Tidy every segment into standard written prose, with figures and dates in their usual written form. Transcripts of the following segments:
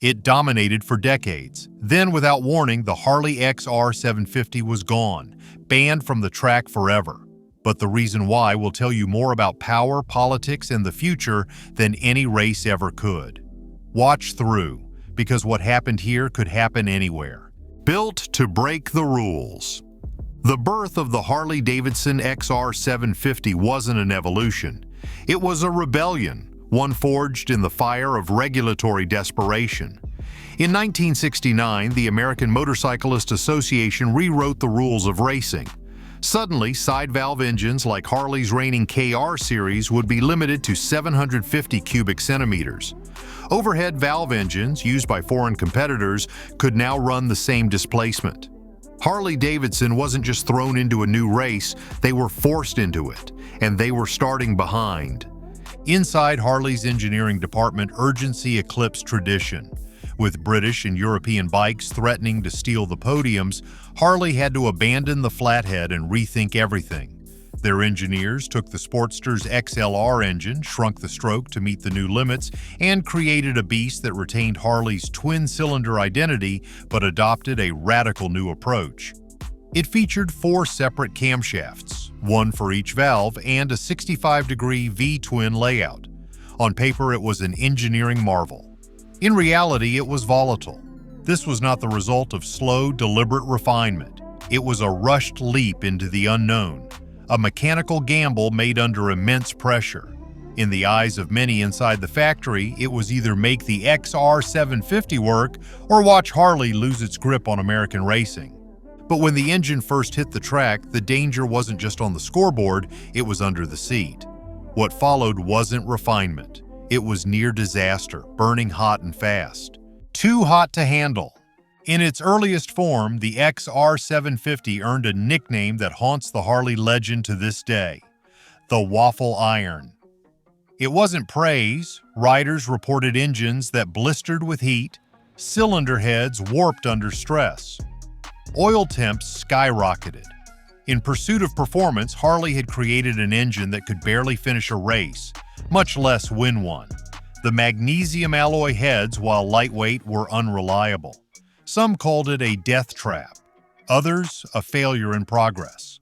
It dominated for decades. Then, without warning, the Harley XR750 was gone, banned from the track forever. But the reason why will tell you more about power, politics, and the future than any race ever could. Watch through, because what happened here could happen anywhere. Built to break the rules. The birth of the Harley-Davidson XR750 wasn't an evolution. It was a rebellion, one forged in the fire of regulatory desperation. In 1969, the American Motorcyclist Association rewrote the rules of racing. Suddenly, side-valve engines like Harley's reigning KR series would be limited to 750 cubic centimeters. Overhead valve engines, used by foreign competitors, could now run the same displacement. Harley-Davidson wasn't just thrown into a new race, they were forced into it, and they were starting behind. Inside Harley's engineering department, urgency eclipsed tradition. With British and European bikes threatening to steal the podiums, Harley had to abandon the flathead and rethink everything. Their engineers took the Sportster's XLR engine, shrunk the stroke to meet the new limits, and created a beast that retained Harley's twin-cylinder identity but adopted a radical new approach. It featured 4 separate camshafts, one for each valve, and a 65-degree V-twin layout. On paper, it was an engineering marvel. In reality, it was volatile. This was not the result of slow, deliberate refinement. It was a rushed leap into the unknown, a mechanical gamble made under immense pressure. In the eyes of many inside the factory, it was either make the XR750 work or watch Harley lose its grip on American racing. But when the engine first hit the track, the danger wasn't just on the scoreboard, it was under the seat. What followed wasn't refinement. It was near disaster, burning hot and fast. Too hot to handle. In its earliest form, the XR750 earned a nickname that haunts the Harley legend to this day: the Waffle Iron. It wasn't praise. Riders reported engines that blistered with heat, cylinder heads warped under stress. Oil temps skyrocketed. In pursuit of performance, Harley had created an engine that could barely finish a race, much less win one. The magnesium alloy heads, while lightweight, were unreliable. Some called it a death trap, others a failure in progress.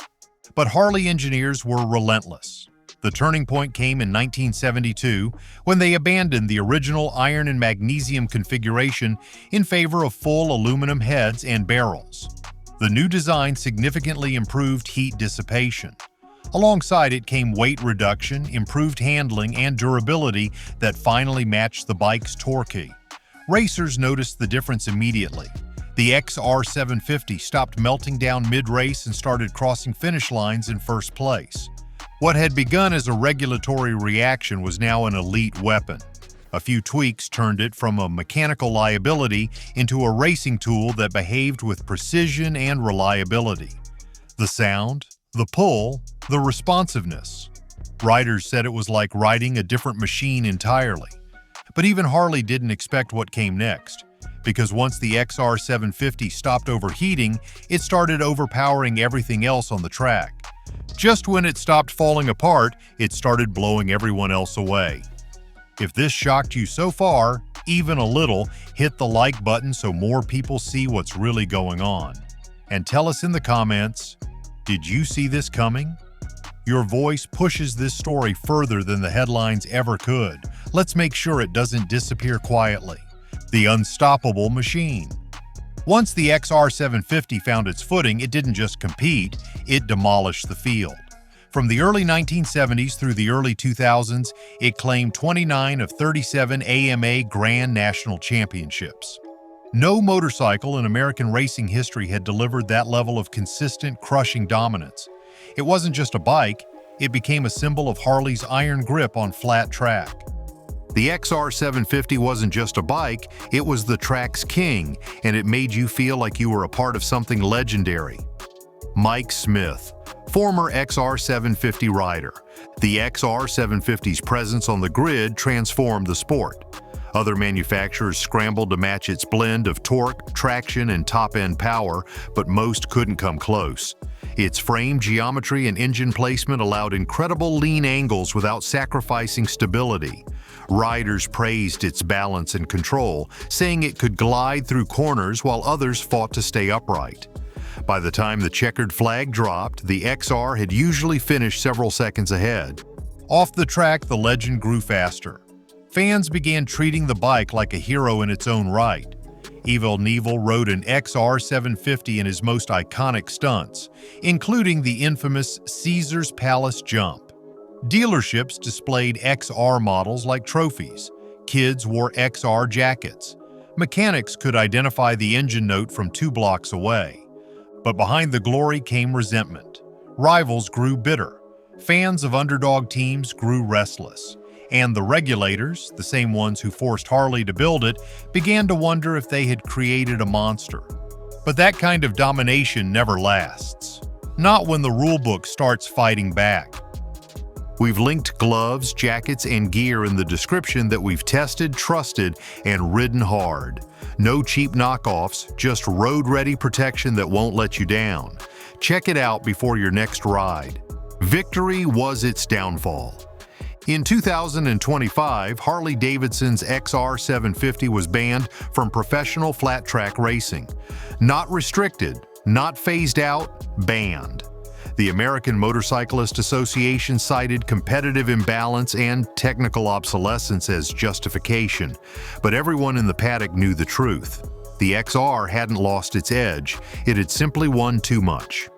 But Harley engineers were relentless. The turning point came in 1972 when they abandoned the original iron and magnesium configuration in favor of full aluminum heads and barrels. The new design significantly improved heat dissipation. Alongside it came weight reduction, improved handling, and durability that finally matched the bike's torque. Racers noticed the difference immediately. The XR750 stopped melting down mid-race and started crossing finish lines in first place. What had begun as a regulatory reaction was now an elite weapon. A few tweaks turned it from a mechanical liability into a racing tool that behaved with precision and reliability. The sound, the pull, the responsiveness. Riders said it was like riding a different machine entirely. But even Harley didn't expect what came next, because once the XR750 stopped overheating, it started overpowering everything else on the track. Just when it stopped falling apart, it started blowing everyone else away. If this shocked you so far, even a little, hit the like button so more people see what's really going on. And tell us in the comments, did you see this coming? Your voice pushes this story further than the headlines ever could. Let's make sure it doesn't disappear quietly. The unstoppable machine. Once the XR750 found its footing, it didn't just compete, it demolished the field. From the early 1970s through the early 2000s, it claimed 29 of 37 AMA Grand National Championships. No motorcycle in American racing history had delivered that level of consistent, crushing dominance. It wasn't just a bike, it became a symbol of Harley's iron grip on flat track. The XR750 wasn't just a bike, it was the track's king, and it made you feel like you were a part of something legendary. Mike Smith, former XR750 rider. The XR750's presence on the grid transformed the sport. Other manufacturers scrambled to match its blend of torque, traction, and top-end power, but most couldn't come close. Its frame geometry and engine placement allowed incredible lean angles without sacrificing stability. Riders praised its balance and control, saying it could glide through corners while others fought to stay upright. By the time the checkered flag dropped, the XR had usually finished several seconds ahead. Off the track, the legend grew faster. Fans began treating the bike like a hero in its own right. Evel Knievel rode an XR750 in his most iconic stunts, including the infamous Caesar's Palace jump. Dealerships displayed XR models like trophies. Kids wore XR jackets. Mechanics could identify the engine note from 2 blocks away. But behind the glory came resentment. Rivals grew bitter. Fans of underdog teams grew restless. And the regulators, the same ones who forced Harley to build it, began to wonder if they had created a monster. But that kind of domination never lasts. Not when the rulebook starts fighting back. We've linked gloves, jackets, and gear in the description that we've tested, trusted, and ridden hard. No cheap knockoffs, just road-ready protection that won't let you down. Check it out before your next ride. Victory was its downfall. In 2025, Harley-Davidson's XR750 was banned from professional flat-track racing. Not restricted, not phased out, banned. The American Motorcyclist Association cited competitive imbalance and technical obsolescence as justification, but everyone in the paddock knew the truth. The XR hadn't lost its edge, it had simply won too much.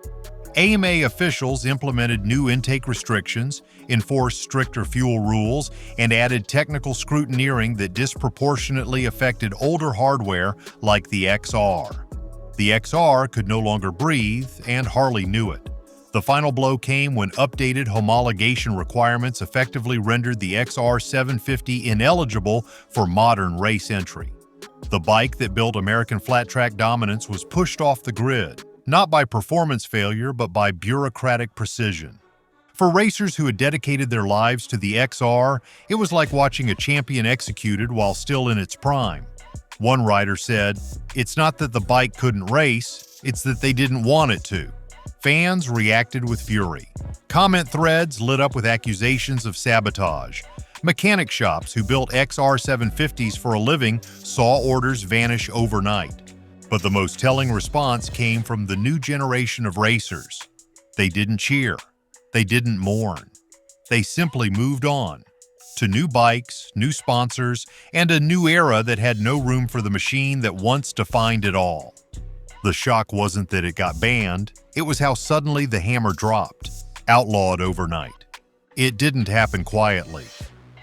AMA officials implemented new intake restrictions, enforced stricter fuel rules, and added technical scrutineering that disproportionately affected older hardware like the XR. The XR could no longer breathe, and Harley knew it. The final blow came when updated homologation requirements effectively rendered the XR750 ineligible for modern race entry. The bike that built American flat-track dominance was pushed off the grid, not by performance failure, but by bureaucratic precision. For racers who had dedicated their lives to the XR, it was like watching a champion executed while still in its prime. One rider said, "It's not that the bike couldn't race, it's that they didn't want it to." Fans reacted with fury. Comment threads lit up with accusations of sabotage. Mechanic shops who built XR750s for a living saw orders vanish overnight. But the most telling response came from the new generation of racers. They didn't cheer. They didn't mourn. They simply moved on to new bikes, new sponsors, and a new era that had no room for the machine that once defined it all. The shock wasn't that it got banned, it was how suddenly the hammer dropped, outlawed overnight. It didn't happen quietly.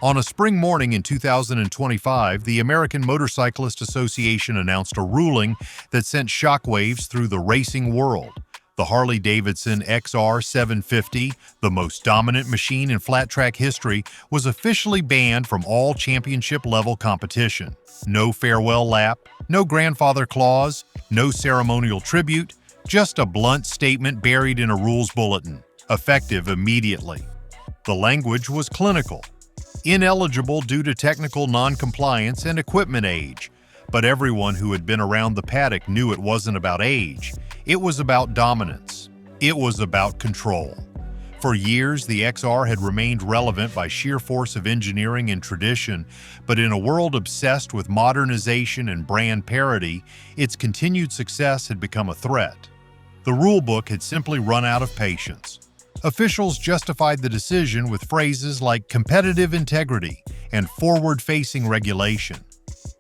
On a spring morning in 2025, the American Motorcyclist Association announced a ruling that sent shockwaves through the racing world. The Harley-Davidson XR750, the most dominant machine in flat-track history, was officially banned from all championship-level competition. No farewell lap, no grandfather clause, no ceremonial tribute, just a blunt statement buried in a rules bulletin, effective immediately. The language was clinical. Ineligible due to technical non-compliance and equipment age. But everyone who had been around the paddock knew it wasn't about age. It was about dominance. It was about control. For years, the XR had remained relevant by sheer force of engineering and tradition, but in a world obsessed with modernization and brand parity, its continued success had become a threat. The rulebook had simply run out of patience. Officials justified the decision with phrases like competitive integrity and forward-facing regulation.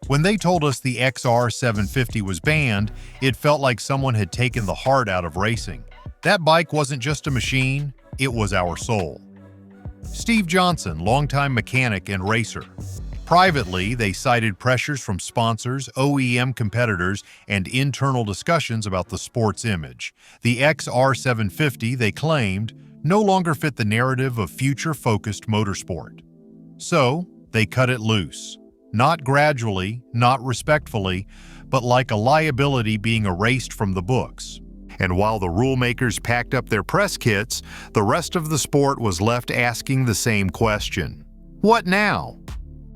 When they told us the XR750 was banned, it felt like someone had taken the heart out of racing. That bike wasn't just a machine, it was our soul. Steve Johnson, longtime mechanic and racer. Privately, they cited pressures from sponsors, OEM competitors, and internal discussions about the sport's image. The XR750, they claimed, no longer fit the narrative of future-focused motorsport. So, they cut it loose. Not gradually, not respectfully, but like a liability being erased from the books. And while the rulemakers packed up their press kits, the rest of the sport was left asking the same question. What now?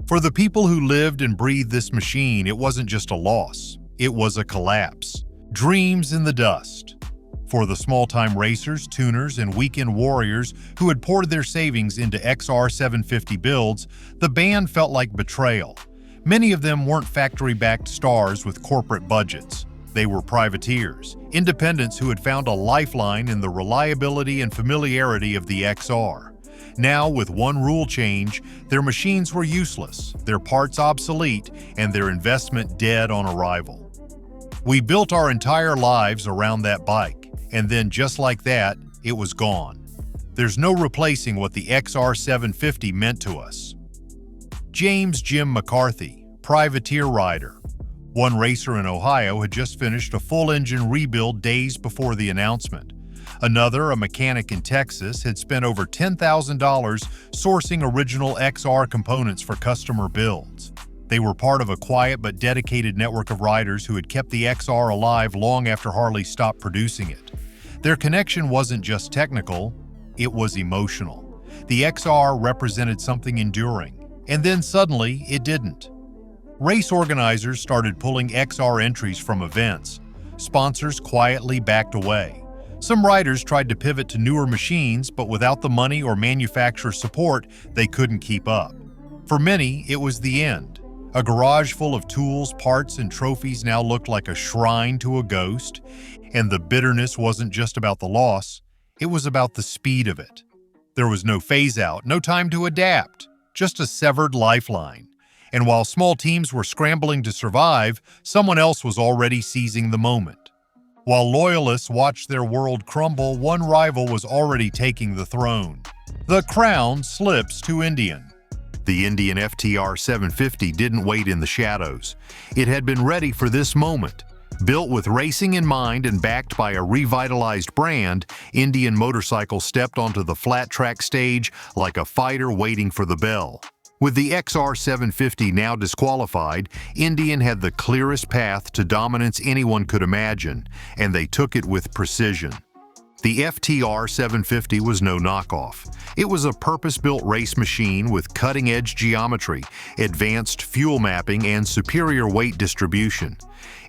For the people who lived and breathed this machine, it wasn't just a loss. It was a collapse. Dreams in the dust. For the small-time racers, tuners, and weekend warriors who had poured their savings into XR750 builds, the ban felt like betrayal. Many of them weren't factory-backed stars with corporate budgets. They were privateers, independents who had found a lifeline in the reliability and familiarity of the XR. Now, with one rule change, their machines were useless, their parts obsolete, and their investment dead on arrival. We built our entire lives around that bike, and then just like that, it was gone. There's no replacing what the XR750 meant to us. James Jim McCarthy, privateer rider. One racer in Ohio had just finished a full-engine rebuild days before the announcement. Another, a mechanic in Texas, had spent over $10,000 sourcing original XR components for customer builds. They were part of a quiet but dedicated network of riders who had kept the XR alive long after Harley stopped producing it. Their connection wasn't just technical, it was emotional. The XR represented something enduring, and then suddenly it didn't. Race organizers started pulling XR entries from events. Sponsors quietly backed away. Some riders tried to pivot to newer machines, but without the money or manufacturer support, they couldn't keep up. For many, it was the end. A garage full of tools, parts, and trophies now looked like a shrine to a ghost, and the bitterness wasn't just about the loss, it was about the speed of it. There was no phase-out, no time to adapt, just a severed lifeline. And while small teams were scrambling to survive, someone else was already seizing the moment. While loyalists watched their world crumble, one rival was already taking the throne. The crown slips to Indian. The Indian FTR 750 didn't wait in the shadows. It had been ready for this moment. Built with racing in mind and backed by a revitalized brand, Indian Motorcycle stepped onto the flat-track stage like a fighter waiting for the bell. With the XR750 now disqualified, Indian had the clearest path to dominance anyone could imagine, and they took it with precision. The FTR 750 was no knockoff. It was a purpose-built race machine with cutting-edge geometry, advanced fuel mapping, and superior weight distribution.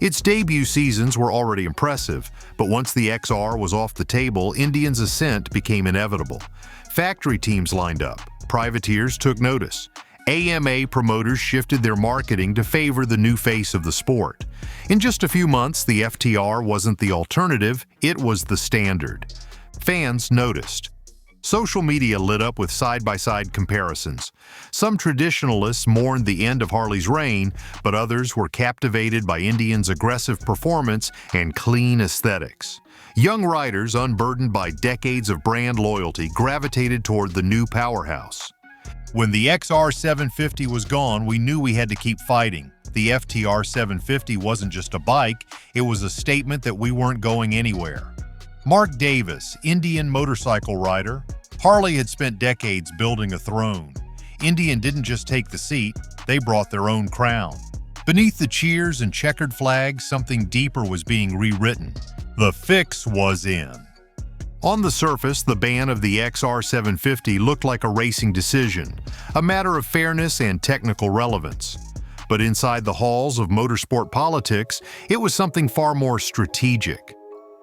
Its debut seasons were already impressive, but once the XR was off the table, Indian's ascent became inevitable. Factory teams lined up. Privateers took notice. AMA promoters shifted their marketing to favor the new face of the sport. In just a few months, the FTR wasn't the alternative, it was the standard. Fans noticed. Social media lit up with side-by-side comparisons. Some traditionalists mourned the end of Harley's reign, but others were captivated by Indian's aggressive performance and clean aesthetics. Young riders, unburdened by decades of brand loyalty, gravitated toward the new powerhouse. When the XR750 was gone, we knew we had to keep fighting. The FTR 750 wasn't just a bike, it was a statement that we weren't going anywhere. Mark Davis, Indian motorcycle rider. Harley had spent decades building a throne. Indian didn't just take the seat, they brought their own crown. Beneath the cheers and checkered flags, something deeper was being rewritten. The fix was in. On the surface, the ban of the XR750 looked like a racing decision, a matter of fairness and technical relevance. But inside the halls of motorsport politics, it was something far more strategic.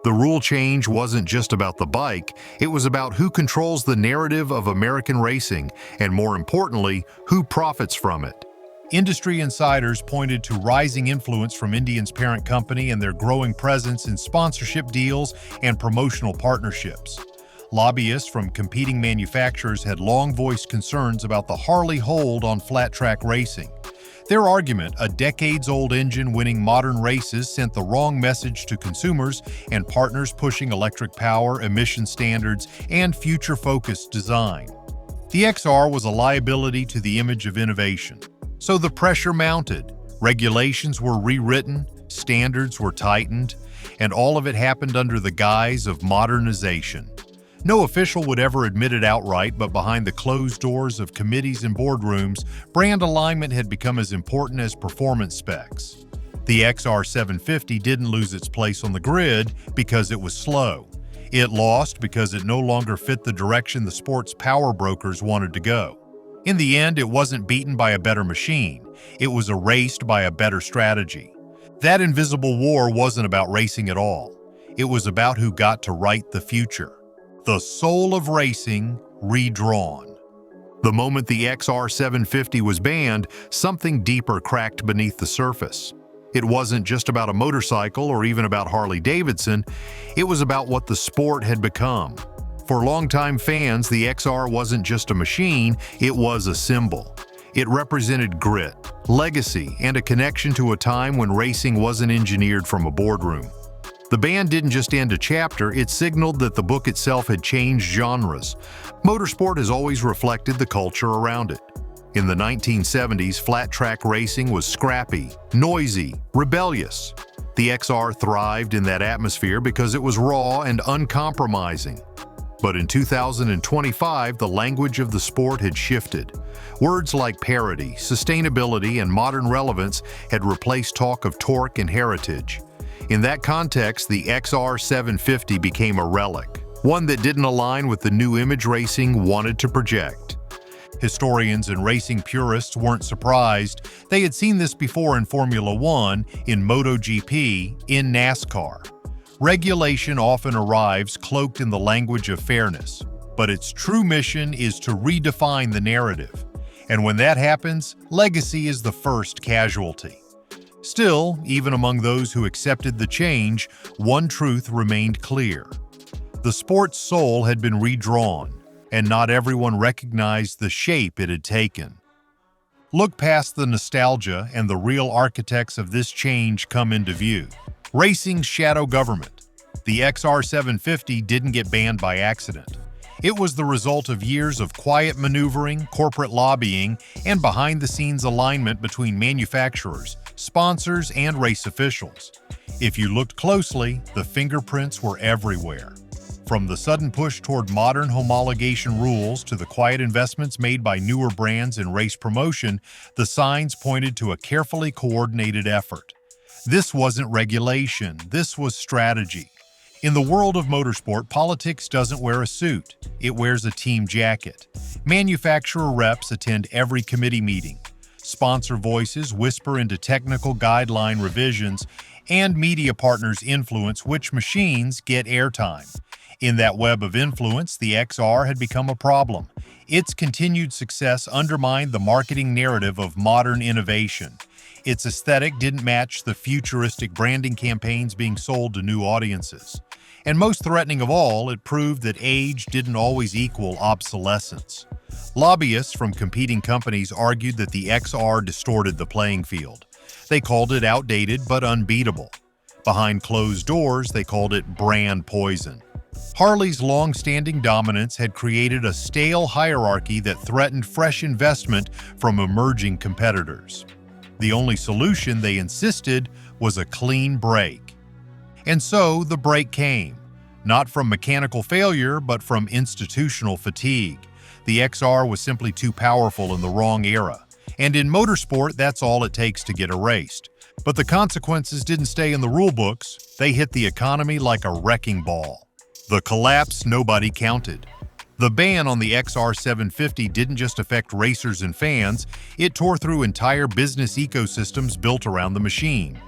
The rule change wasn't just about the bike, it was about who controls the narrative of American racing, and more importantly, who profits from it. Industry insiders pointed to rising influence from Indian's parent company and their growing presence in sponsorship deals and promotional partnerships. Lobbyists from competing manufacturers had long voiced concerns about the Harley hold on flat-track racing. Their argument, a decades-old engine winning modern races, sent the wrong message to consumers and partners pushing electric power, emission standards, and future-focused design. The XR was a liability to the image of innovation. So the pressure mounted, regulations were rewritten, standards were tightened, and all of it happened under the guise of modernization. No official would ever admit it outright, but behind the closed doors of committees and boardrooms, brand alignment had become as important as performance specs. The XR750 didn't lose its place on the grid because it was slow. It lost because it no longer fit the direction the sport's power brokers wanted to go. In the end, it wasn't beaten by a better machine. It was erased by a better strategy. That invisible war wasn't about racing at all. It was about who got to write the future. The soul of racing redrawn. The moment the XR750 was banned, something deeper cracked beneath the surface. It wasn't just about a motorcycle or even about Harley-Davidson, it was about what the sport had become. For longtime fans, the XR wasn't just a machine, it was a symbol. It represented grit, legacy, and a connection to a time when racing wasn't engineered from a boardroom. The ban didn't just end a chapter, it signaled that the book itself had changed genres. Motorsport has always reflected the culture around it. In the 1970s, flat-track racing was scrappy, noisy, rebellious. The XR thrived in that atmosphere because it was raw and uncompromising. But in 2025, the language of the sport had shifted. Words like parity, sustainability, and modern relevance had replaced talk of torque and heritage. In that context, the XR750 became a relic, one that didn't align with the new image racing wanted to project. Historians and racing purists weren't surprised. They had seen this before in Formula One, in MotoGP, in NASCAR. Regulation often arrives cloaked in the language of fairness, but its true mission is to redefine the narrative. And when that happens, legacy is the first casualty. Still, even among those who accepted the change, one truth remained clear. The sport's soul had been redrawn, and not everyone recognized the shape it had taken. Look past the nostalgia, and the real architects of this change come into view. Racing's shadow government. The XR750 didn't get banned by accident. It was the result of years of quiet maneuvering, corporate lobbying, and behind-the-scenes alignment between manufacturers, sponsors, and race officials. If you looked closely, the fingerprints were everywhere. From the sudden push toward modern homologation rules to the quiet investments made by newer brands in race promotion, the signs pointed to a carefully coordinated effort. This wasn't regulation, this was strategy. In the world of motorsport, politics doesn't wear a suit, it wears a team jacket. Manufacturer reps attend every committee meeting. Sponsor voices whisper into technical guideline revisions, and media partners influence which machines get airtime. In that web of influence, the XR had become a problem. Its continued success undermined the marketing narrative of modern innovation. Its aesthetic didn't match the futuristic branding campaigns being sold to new audiences. And most threatening of all, it proved that age didn't always equal obsolescence. Lobbyists from competing companies argued that the XR distorted the playing field. They called it outdated but unbeatable. Behind closed doors, they called it brand poison. Harley's long-standing dominance had created a stale hierarchy that threatened fresh investment from emerging competitors. The only solution, they insisted, was a clean break. And so the break came, not from mechanical failure, but from institutional fatigue. The XR was simply too powerful in the wrong era. And in motorsport, that's all it takes to get erased. But the consequences didn't stay in the rulebooks, they hit the economy like a wrecking ball. The collapse nobody counted. The ban on the XR750 didn't just affect racers and fans, it tore through entire business ecosystems built around the machine.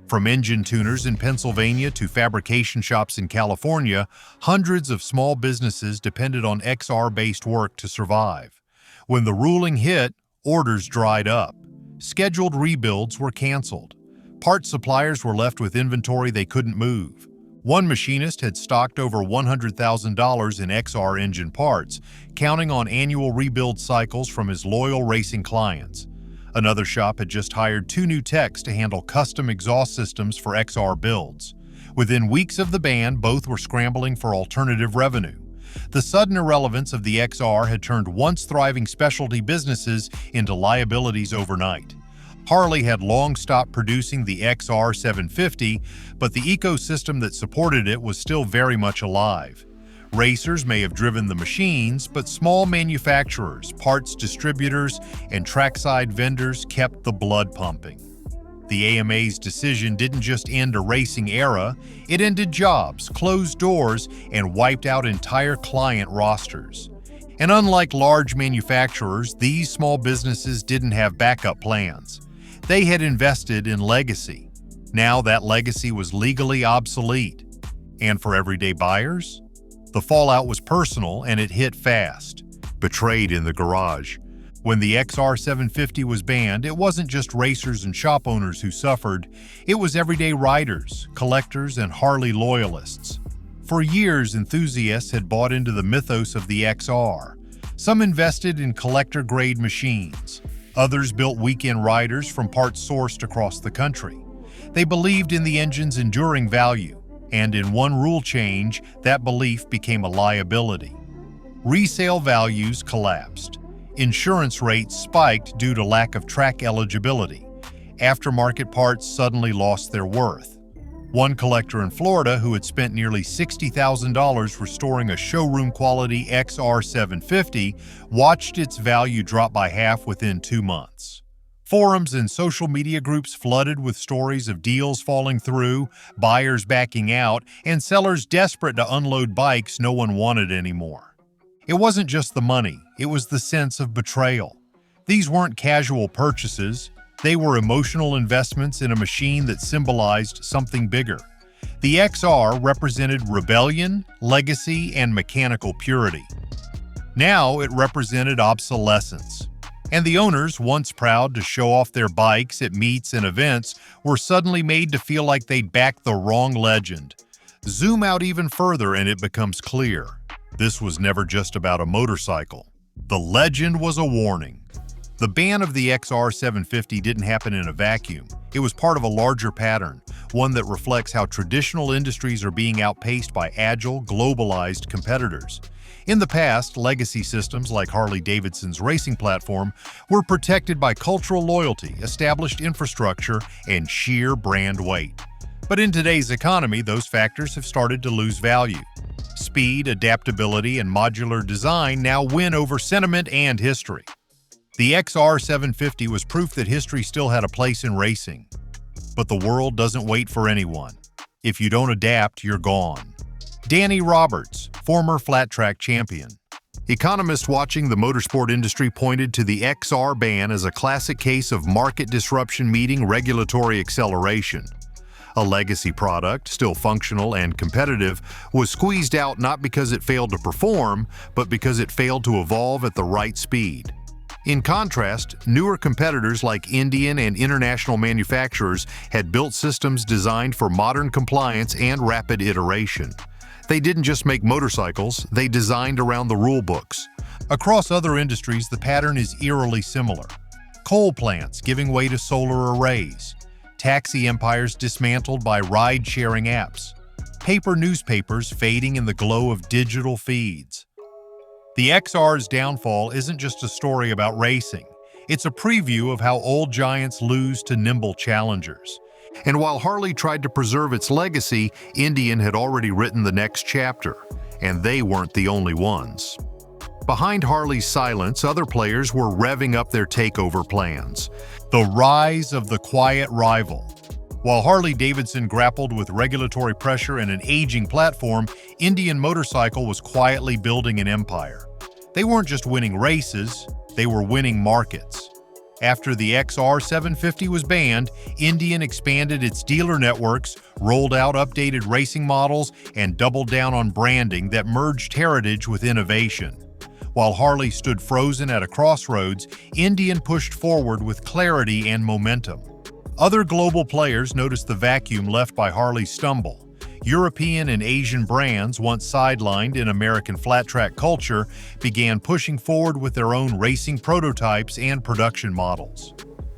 From engine tuners in Pennsylvania to fabrication shops in California, hundreds of small businesses depended on XR-based work to survive. When the ruling hit, orders dried up. Scheduled rebuilds were canceled. Parts suppliers were left with inventory they couldn't move. One machinist had stocked over $100,000 in XR engine parts, counting on annual rebuild cycles from his loyal racing clients. Another shop had just hired 2 new techs to handle custom exhaust systems for XR builds. Within weeks of the ban, both were scrambling for alternative revenue. The sudden irrelevance of the XR had turned once thriving specialty businesses into liabilities overnight. Harley had long stopped producing the XR750, but the ecosystem that supported it was still very much alive. Racers may have driven the machines, but small manufacturers, parts distributors, and trackside vendors kept the blood pumping. The AMA's decision didn't just end a racing era, it ended jobs, closed doors, and wiped out entire client rosters. And unlike large manufacturers, these small businesses didn't have backup plans. They had invested in legacy. Now that legacy was legally obsolete. And for everyday buyers? The fallout was personal and it hit fast. Betrayed in the garage. When the XR750 was banned, it wasn't just racers and shop owners who suffered, it was everyday riders, collectors, and Harley loyalists. For years, enthusiasts had bought into the mythos of the XR. Some invested in collector-grade machines. Others built weekend riders from parts sourced across the country. They believed in the engine's enduring value, and in one rule change, that belief became a liability. Resale values collapsed. Insurance rates spiked due to lack of track eligibility. Aftermarket parts suddenly lost their worth. One collector in Florida who had spent nearly $60,000 restoring a showroom-quality XR750 watched its value drop by half within 2 months. Forums and social media groups flooded with stories of deals falling through, buyers backing out, and sellers desperate to unload bikes no one wanted anymore. It wasn't just the money, it was the sense of betrayal. These weren't casual purchases. They were emotional investments in a machine that symbolized something bigger. The XR represented rebellion, legacy, and mechanical purity. Now it represented obsolescence. And the owners, once proud to show off their bikes at meets and events, were suddenly made to feel like they'd backed the wrong legend. Zoom out even further and it becomes clear. This was never just about a motorcycle. The legend was a warning. The ban of the XR750 didn't happen in a vacuum. It was part of a larger pattern, one that reflects how traditional industries are being outpaced by agile, globalized competitors. In the past, legacy systems like Harley-Davidson's racing platform were protected by cultural loyalty, established infrastructure, and sheer brand weight. But in today's economy, those factors have started to lose value. Speed, adaptability, and modular design now win over sentiment and history. The XR750 was proof that history still had a place in racing. But the world doesn't wait for anyone. If you don't adapt, you're gone. Danny Roberts, former flat track champion. Economists watching the motorsport industry pointed to the XR ban as a classic case of market disruption meeting regulatory acceleration. A legacy product, still functional and competitive, was squeezed out not because it failed to perform, but because it failed to evolve at the right speed. In contrast, newer competitors like Indian and international manufacturers had built systems designed for modern compliance and rapid iteration. They didn't just make motorcycles, they designed around the rule books. Across other industries, the pattern is eerily similar. Coal plants giving way to solar arrays. Taxi empires dismantled by ride-sharing apps. Paper newspapers fading in the glow of digital feeds. The XR's downfall isn't just a story about racing. It's a preview of how old giants lose to nimble challengers. And while Harley tried to preserve its legacy, Indian had already written the next chapter, and they weren't the only ones. Behind Harley's silence, other players were revving up their takeover plans. The rise of the quiet rival. While Harley-Davidson grappled with regulatory pressure and an aging platform, Indian Motorcycle was quietly building an empire. They weren't just winning races, they were winning markets. After the XR750 was banned, Indian expanded its dealer networks, rolled out updated racing models, and doubled down on branding that merged heritage with innovation. While Harley stood frozen at a crossroads, Indian pushed forward with clarity and momentum. Other global players noticed the vacuum left by Harley's stumble. European and Asian brands, once sidelined in American flat-track culture, began pushing forward with their own racing prototypes and production models.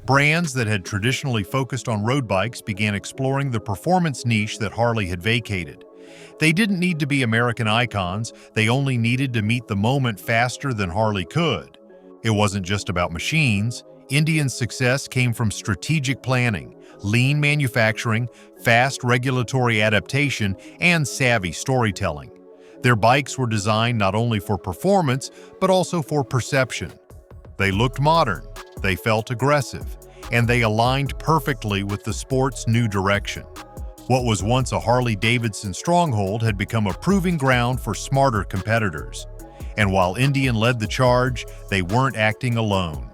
Brands that had traditionally focused on road bikes began exploring the performance niche that Harley had vacated. They didn't need to be American icons, they only needed to meet the moment faster than Harley could. It wasn't just about machines. Indian's success came from strategic planning, lean manufacturing, fast regulatory adaptation, and savvy storytelling. Their bikes were designed not only for performance, but also for perception. They looked modern, they felt aggressive, and they aligned perfectly with the sport's new direction. What was once a Harley-Davidson stronghold had become a proving ground for smarter competitors. And while Indian led the charge, they weren't acting alone.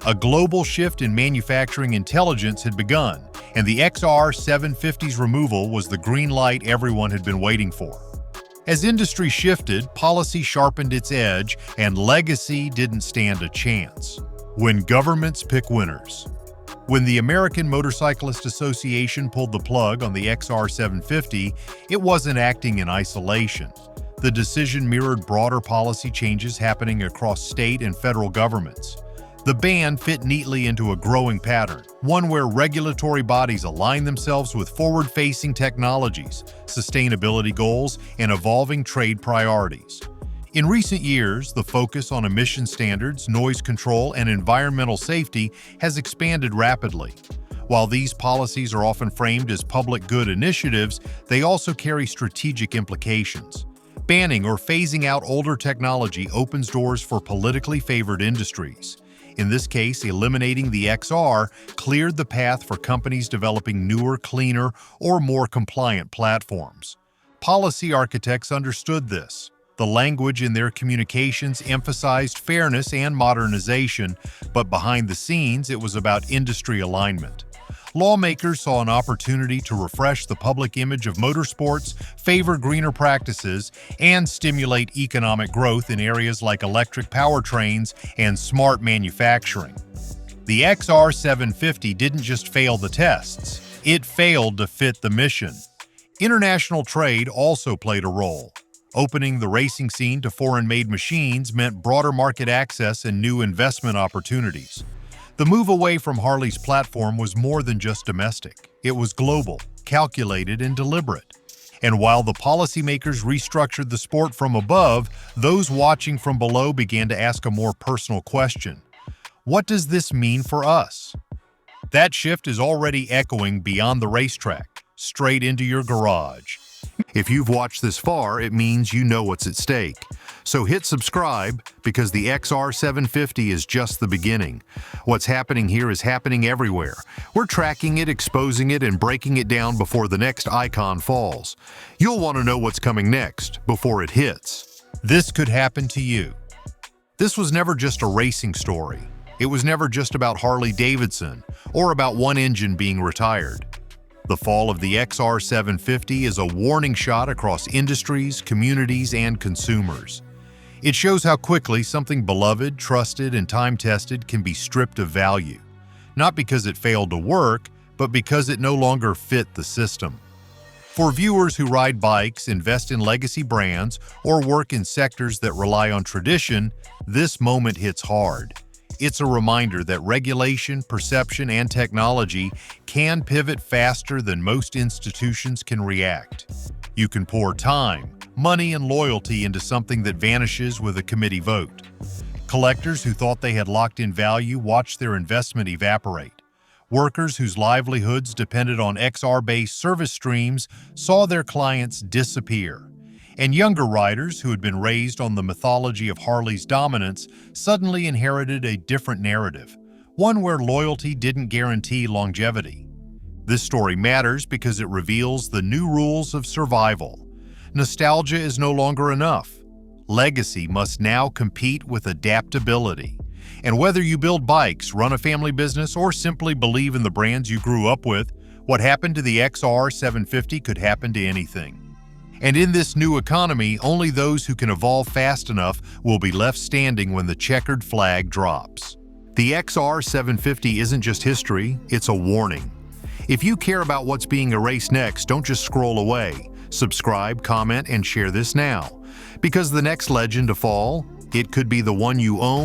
A global shift in manufacturing intelligence had begun, and the XR750's removal was the green light everyone had been waiting for. As industry shifted, policy sharpened its edge, and legacy didn't stand a chance. When governments pick winners. When the American Motorcyclist Association pulled the plug on the XR750, it wasn't acting in isolation. The decision mirrored broader policy changes happening across state and federal governments. The ban fit neatly into a growing pattern, one where regulatory bodies align themselves with forward-facing technologies, sustainability goals, and evolving trade priorities. In recent years, the focus on emission standards, noise control, and environmental safety has expanded rapidly. While these policies are often framed as public good initiatives, they also carry strategic implications. Banning or phasing out older technology opens doors for politically favored industries. In this case, eliminating the XR cleared the path for companies developing newer, cleaner, or more compliant platforms. Policy architects understood this. The language in their communications emphasized fairness and modernization, but behind the scenes, it was about industry alignment. Lawmakers saw an opportunity to refresh the public image of motorsports, favor greener practices, and stimulate economic growth in areas like electric powertrains and smart manufacturing. The XR750 didn't just fail the tests, it failed to fit the mission. International trade also played a role. Opening the racing scene to foreign-made machines meant broader market access and new investment opportunities. The move away from Harley's platform was more than just domestic. It was global, calculated, and deliberate. And while the policymakers restructured the sport from above, those watching from below began to ask a more personal question. What does this mean for us? That shift is already echoing beyond the racetrack, straight into your garage. If you've watched this far, it means you know what's at stake. So hit subscribe, because the XR750 is just the beginning. What's happening here is happening everywhere. We're tracking it, exposing it, and breaking it down before the next icon falls. You'll want to know what's coming next, before it hits. This could happen to you. This was never just a racing story. It was never just about Harley-Davidson, or about one engine being retired. The fall of the XR750 is a warning shot across industries, communities, and consumers. It shows how quickly something beloved, trusted, and time-tested can be stripped of value, not because it failed to work, but because it no longer fit the system. For viewers who ride bikes, invest in legacy brands, or work in sectors that rely on tradition, this moment hits hard. It's a reminder that regulation, perception, and technology can pivot faster than most institutions can react. You can pour time, money, and loyalty into something that vanishes with a committee vote. Collectors who thought they had locked in value watched their investment evaporate. Workers whose livelihoods depended on XR-based service streams saw their clients disappear. And younger riders who had been raised on the mythology of Harley's dominance suddenly inherited a different narrative, one where loyalty didn't guarantee longevity. This story matters because it reveals the new rules of survival. Nostalgia is no longer enough. Legacy must now compete with adaptability. And whether you build bikes, run a family business, or simply believe in the brands you grew up with, what happened to the XR750 could happen to anything. And in this new economy, only those who can evolve fast enough will be left standing when the checkered flag drops. The XR750 isn't just history, it's a warning. If you care about what's being erased next, don't just scroll away. Subscribe, comment, and share this now. Because the next legend to fall, it could be the one you own